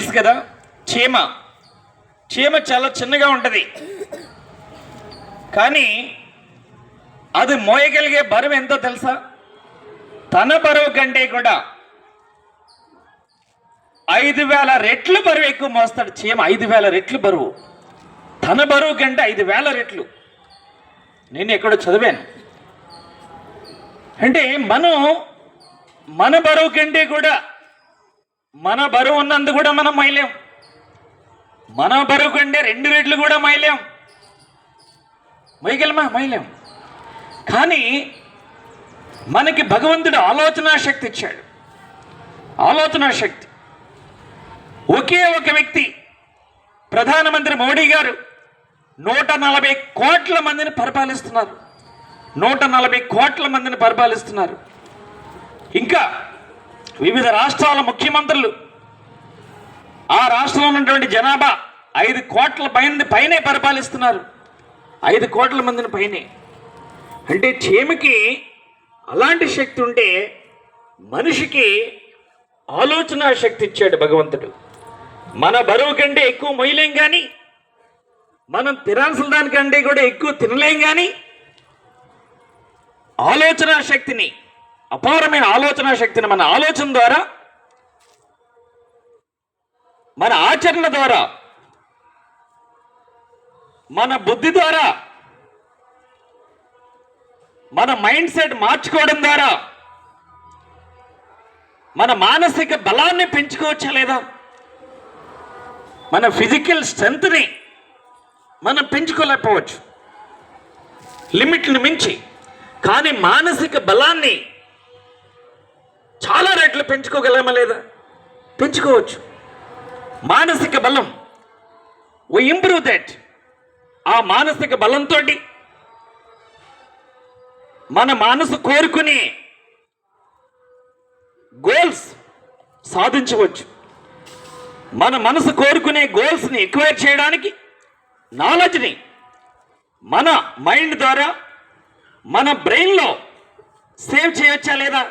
తెలుసు కదా, చీమ. చీమ చాలా చిన్నగా ఉంటుంది, కానీ అది మోయగలిగే బరువు ఎంతో తెలుసా? తన బరువు కంటే కూడా 5,000 రెట్లు బరువు ఎక్కువ మోస్తాడు చీమ. 5,000 రెట్లు బరువు, తన బరువు కంటే 5,000 రెట్లు. నేను ఎక్కడో చదివాను. అంటే మన బరువు కంటే కూడా, మన బరువు ఉన్నందు కూడా మనం మైలేం. మన బరువు కంటే 2 రెట్లు కూడా మైలేం. మైలేం. కానీ మనకి భగవంతుడు ఆలోచనా శక్తి ఇచ్చాడు. ఆలోచనా శక్తి. ఒకే ఒక వ్యక్తి, ప్రధానమంత్రి మోడీ గారు 140 కోట్ల మందిని పరిపాలిస్తున్నారు. 140 కోట్ల మందిని పరిపాలిస్తున్నారు. ఇంకా వివిధ రాష్ట్రాల ముఖ్యమంత్రులు, ఆ రాష్ట్రంలో ఉన్నటువంటి జనాభా 5 కోట్ల పైనే పరిపాలిస్తున్నారు. 5 కోట్ల మందిని పైనే. అంటే చీమకి అలాంటి శక్తి ఉంటే, మనిషికి ఆలోచన శక్తి ఇచ్చాడు భగవంతుడు. మన బరువు కంటే ఎక్కువ మొయ్యలేం, కానీ మనం తినాల్సిన దానికంటే కూడా ఎక్కువ తినలేం. కానీ ఆలోచన శక్తిని, అపారమైన ఆలోచన శక్తిని మన ఆలోచన ద్వారా, మన ఆచరణ ద్వారా, మన బుద్ధి ద్వారా, మన మైండ్ సెట్ మార్చుకోవడం ద్వారా మన మానసిక బలాన్ని పెంచుకోవచ్చా లేదా? మన ఫిజికల్ స్ట్రెంగ్త్ని మనం పెంచుకోలేకపోవచ్చు లిమిట్ని మించి, కానీ మానసిక బలాన్ని చాలా రెట్లు పెంచుకోగలమా లేదా? పెంచుకోవచ్చు. మానసిక బలం, వి ఇంప్రూవ్ దట్. ఆ మానసిక బలంతో మన మనసు కోరుకునే గోల్స్ సాధించవచ్చు. మన మనసు కోరుకునే గోల్స్ని ఎక్వైర్ చేయడానికి నాలెడ్జ్ని మన మైండ్ ద్వారా, మన బ్రెయిన్లో సేవ్ చేయొచ్చా లేదా?